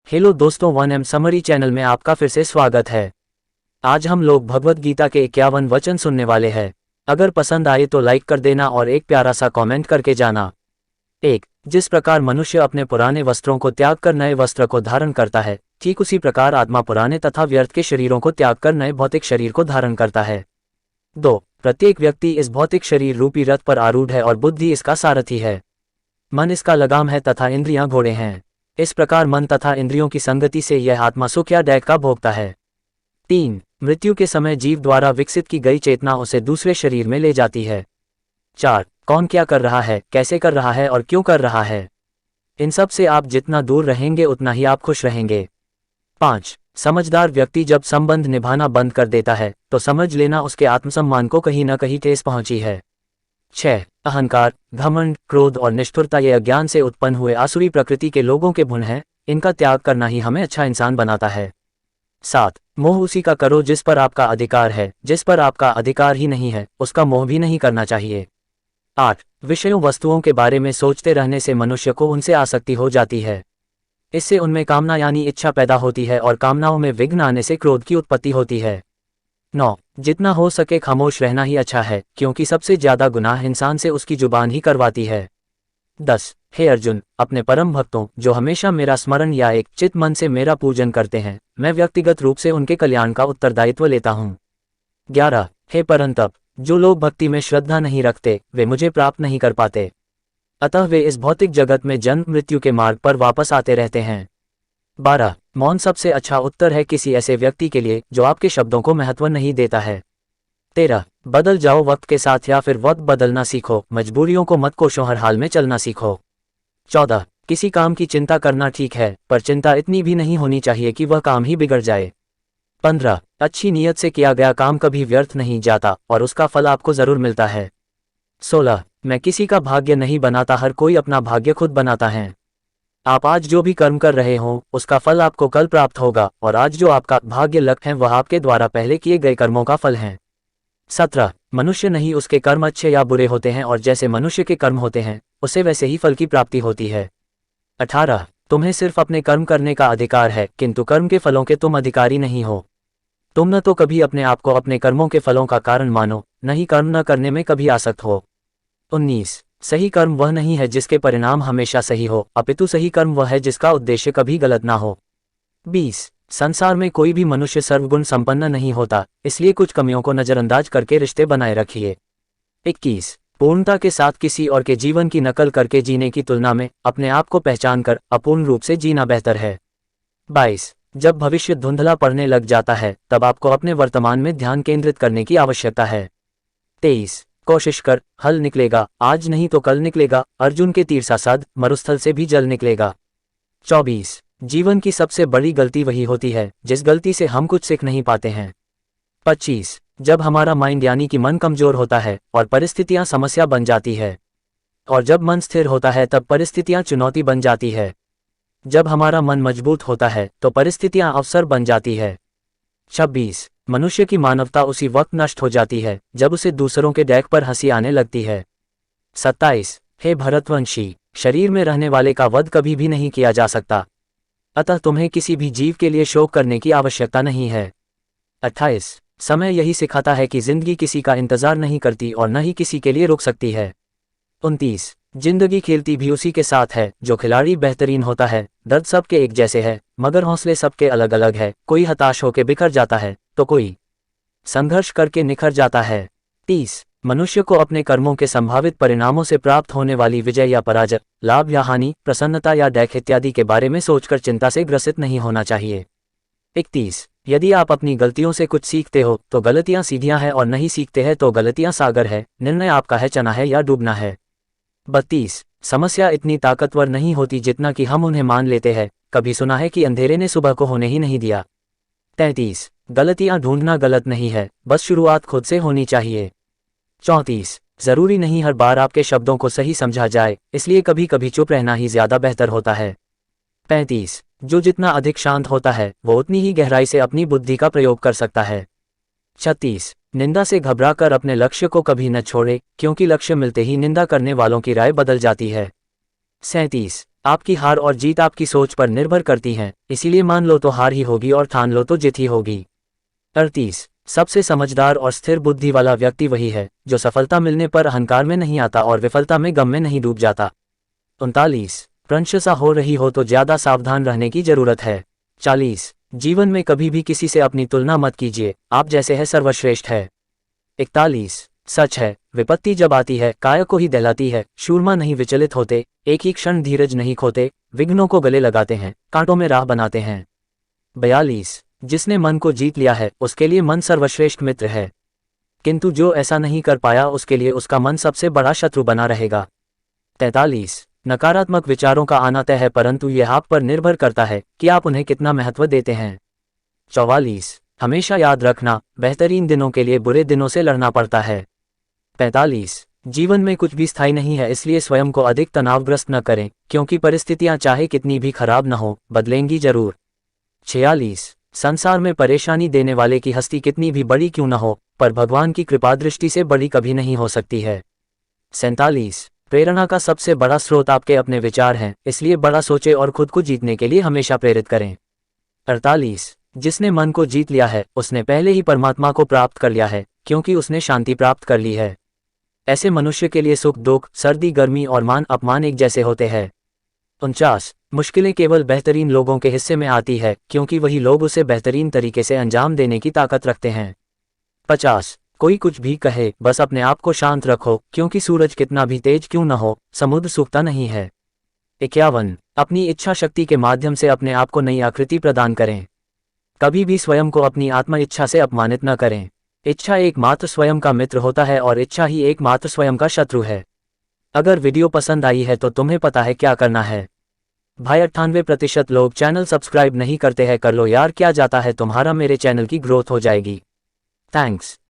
Hello दोस्तों, 1M summary channel में आपका फिर से स्वागत है। आज हम लोग भगवत गीता के 51 वचन सुनने वाले हैं। अगर पसंद आए तो लाइक कर देना और एक प्यारा सा कमेंट करके जाना। 1. जिस प्रकार मनुष्य अपने पुराने वस्त्रों को त्याग कर नए वस्त्र को धारण करता है, ठीक उसी प्रकार आत्मा पुराने तथा व्यर्थ के शरीरों को त्याग कर नए भौतिक शरीर को धारण करता है। 2. प्रत्येक व्यक्ति इस भौतिक शरीर रूपी रथ पर आरूढ़ है और बुद्धि इसका सारथी है। मन इसका लगाम है तथा इंद्रियां घोड़े हैं। इस प्रकार मन तथा इंद्रियों की संगति से यह आत्मा सुख या डैक का भोगता है। 3. मृत्यु के समय जीव द्वारा विकसित की गई चेतना उसे दूसरे शरीर में ले जाती है। 4. कौन क्या कर रहा है, कैसे कर रहा है और क्यों कर रहा है, इन सब से आप जितना दूर रहेंगे उतना ही आप खुश रहेंगे। 5. समझदार व्यक्ति जब संबंध निभाना बंद कर देता है तो समझ लेना उसके आत्मसम्मान को कहीं न कहीं ठेस पहुंची है। 6. अहंकार, घमंड, क्रोध और निष्ठुरता ये अज्ञान से उत्पन्न हुए आसुरी प्रकृति के लोगों के गुण हैं, इनका त्याग करना ही हमें अच्छा इंसान बनाता है। 7. मोह उसी का करो जिस पर आपका अधिकार है, जिस पर आपका अधिकार ही नहीं है उसका मोह भी नहीं करना चाहिए। 8. विषयों वस्तुओं के बारे में सोचते रहने से मनुष्य को उनसे आसक्ति हो जाती है। इससे उनमें कामना यानी इच्छा पैदा होती है और कामनाओं में विघ्न आने से क्रोध की उत्पत्ति होती है। 9. जितना हो सके खामोश रहना ही अच्छा है, क्योंकि सबसे ज्यादा गुनाह इंसान से उसकी जुबान ही करवाती है। 10. हे अर्जुन, अपने परम भक्तों जो हमेशा मेरा स्मरण या एक चित मन से मेरा पूजन करते हैं, मैं व्यक्तिगत रूप से उनके कल्याण का उत्तरदायित्व लेता हूँ। 11. हे परंतप, जो लोग भक्ति में श्रद्धा नहीं रखते वे मुझे प्राप्त नहीं कर पाते, अतः वे इस भौतिक जगत में जन्म मृत्यु के मार्ग पर वापस आते रहते हैं। 12. मौन सबसे अच्छा उत्तर है किसी ऐसे व्यक्ति के लिए जो आपके शब्दों को महत्व नहीं देता है। 13. बदल जाओ वक्त के साथ या फिर वक्त बदलना सीखो, मजबूरियों को मत कोसो, हर हाल में चलना सीखो। 14. किसी काम की चिंता करना ठीक है, पर चिंता इतनी भी नहीं होनी चाहिए कि वह काम ही बिगड़ जाए। 15. अच्छी नीयत से किया गया काम कभी व्यर्थ नहीं जाता और उसका फल आपको जरूर मिलता है। 16. मैं किसी का भाग्य नहीं बनाता, हर कोई अपना भाग्य खुद बनाता है। आप आज जो भी कर्म कर रहे हो उसका फल आपको कल प्राप्त होगा, और आज जो आपका भाग्य लक है वह आपके द्वारा पहले किए गए कर्मों का फल है। 17. मनुष्य नहीं उसके कर्म अच्छे या बुरे होते हैं, और जैसे मनुष्य के कर्म होते हैं उसे वैसे ही फल की प्राप्ति होती है। 18. तुम्हें सिर्फ अपने कर्म करने का अधिकार है, किंतु कर्म के फलों के तुम अधिकारी नहीं हो। तुम न तो कभी अपने आप को अपने कर्मों के फलों का कारण मानो, न ही कर्म न करने में कभी आसक्त हो। 19. सही कर्म वह नहीं है जिसके परिणाम हमेशा सही हो, अपितु सही कर्म वह है जिसका उद्देश्य कभी गलत ना हो। 20. संसार में कोई भी मनुष्य सर्वगुण संपन्न नहीं होता, इसलिए कुछ कमियों को नजरअंदाज करके रिश्ते बनाए रखिए। 21. पूर्णता के साथ किसी और के जीवन की नकल करके जीने की तुलना में अपने आप को पहचान कर अपूर्ण रूप से जीना बेहतर है। 22. जब भविष्य धुंधला पड़ने लग जाता है तब आपको अपने वर्तमान में ध्यान केंद्रित करने की आवश्यकता है। 23. कोशिश कर, हल निकलेगा, आज नहीं तो कल निकलेगा, अर्जुन के तीर सा साध, मरुस्थल से भी जल निकलेगा। 24. जीवन की सबसे बड़ी गलती वही होती है जिस गलती से हम कुछ सीख नहीं पाते हैं। 25. जब हमारा माइंड यानी कि मन कमजोर होता है और परिस्थितियां समस्या बन जाती है, और जब मन स्थिर होता है तब परिस्थितियां चुनौती बन जाती है। जब हमारा मन मजबूत होता है तो परिस्थितियां अवसर बन जाती है। 26. मनुष्य की मानवता उसी वक्त नष्ट हो जाती है जब उसे दूसरों के डैक पर हंसी आने लगती है। 27. हे भरतवंशी, शरीर में रहने वाले का वध कभी भी नहीं किया जा सकता, अतः तुम्हें किसी भी जीव के लिए शोक करने की आवश्यकता नहीं है। 28. समय यही सिखाता है कि जिंदगी किसी का इंतजार नहीं करती और न ही किसी के लिए रुक सकती है। 29. जिंदगी खेलती भी उसी के साथ है जो खिलाड़ी बेहतरीन होता है, दर्द सबके एक जैसे है मगर हौसले सबके अलग अलग है, कोई हताश होकर बिखर जाता है तो कोई संघर्ष करके निखर जाता है। 30. मनुष्य को अपने कर्मों के संभावित परिणामों से प्राप्त होने वाली विजय या पराजय, लाभ या हानि, प्रसन्नता या डैक इत्यादि के बारे में सोचकर चिंता से ग्रसित नहीं होना चाहिए। 31. यदि आप अपनी गलतियों से कुछ सीखते हो तो गलतियां सीढ़ियां हैं, और नहीं सीखते हैं तो गलतियां सागर है, निर्णय आपका है, चना है या डूबना है। 32. समस्या इतनी ताकतवर नहीं होती जितना कि हम उन्हें मान लेते हैं, कभी सुना है कि अंधेरे ने सुबह को होने ही नहीं दिया। 33. गलतियां ढूंढना गलत नहीं है, बस शुरुआत खुद से होनी चाहिए। 34. जरूरी नहीं हर बार आपके शब्दों को सही समझा जाए, इसलिए कभी कभी चुप रहना ही ज्यादा बेहतर होता है। 35. जो जितना अधिक शांत होता है वो उतनी ही गहराई से अपनी बुद्धि का प्रयोग कर सकता है। 36. निंदा से घबराकर अपने लक्ष्य को कभी न छोड़े, क्योंकि लक्ष्य मिलते ही निंदा करने वालों की राय बदल जाती है। 37. आपकी हार और जीत आपकी सोच पर निर्भर करती हैं, इसीलिए मान लो तो हार ही होगी और ठान लो तो जीत ही होगी। 38 सबसे समझदार और स्थिर बुद्धि वाला व्यक्ति वही है जो सफलता मिलने पर अहंकार में नहीं आता और विफलता में गम में नहीं डूब जाता। 39 प्रशंसा हो रही हो तो ज्यादा सावधान रहने की जरूरत है। 40 जीवन में कभी भी किसी से अपनी तुलना मत कीजिए, आप जैसे है सर्वश्रेष्ठ है। 41 सच है, विपत्ति जब आती है काया को ही दहलाती है, शूरमा नहीं विचलित होते, एक ही क्षण धीरज नहीं खोते, विघ्नों को गले लगाते हैं, कांटों में राह बनाते हैं। 42 जिसने मन को जीत लिया है उसके लिए मन सर्वश्रेष्ठ मित्र है, किंतु जो ऐसा नहीं कर पाया उसके लिए उसका मन सबसे बड़ा शत्रु बना रहेगा। 43 नकारात्मक विचारों का आना तय है, परंतु यह आप पर निर्भर करता है कि आप उन्हें कितना महत्व देते हैं। 44 हमेशा याद रखना, बेहतरीन दिनों के लिए बुरे दिनों से लड़ना पड़ता है। 45 जीवन में कुछ भी स्थायी नहीं है, इसलिए स्वयं को अधिक तनावग्रस्त न करें, क्योंकि परिस्थितियां चाहे कितनी भी खराब न हो, बदलेंगी जरूर। 46 संसार में परेशानी देने वाले की हस्ती कितनी भी बड़ी क्यों न हो, पर भगवान की कृपा दृष्टि से बड़ी कभी नहीं हो सकती है। 47 प्रेरणा का सबसे बड़ा स्रोत आपके अपने विचार हैं, इसलिए बड़ा सोचे और खुद को जीतने के लिए हमेशा प्रेरित करें। 48 जिसने मन को जीत लिया है उसने पहले ही परमात्मा को प्राप्त कर लिया है, क्योंकि उसने शांति प्राप्त कर ली है। ऐसे मनुष्य के लिए सुख दुख, सर्दी गर्मी और मान अपमान एक जैसे होते हैं। 49 मुश्किलें केवल बेहतरीन लोगों के हिस्से में आती है, क्योंकि वही लोग उसे बेहतरीन तरीके से अंजाम देने की ताकत रखते हैं। 50 कोई कुछ भी कहे, बस अपने आप को शांत रखो, क्योंकि सूरज कितना भी तेज क्यों न हो, समुद्र सूखता नहीं है। 51 अपनी इच्छा शक्ति के माध्यम से अपने आप को नई आकृति प्रदान करें। कभी भी स्वयं को अपनी आत्मा इच्छा से अपमानित न करें। इच्छा एकमात्र स्वयं का मित्र होता है और इच्छा ही एकमात्र स्वयं का शत्रु है। अगर वीडियो पसंद आई है तो तुम्हें पता है क्या करना है। भाई 98% लोग चैनल सब्सक्राइब नहीं करते हैं, कर लो यार, क्या जाता है तुम्हारा, मेरे चैनल की ग्रोथ हो जाएगी। थैंक्स।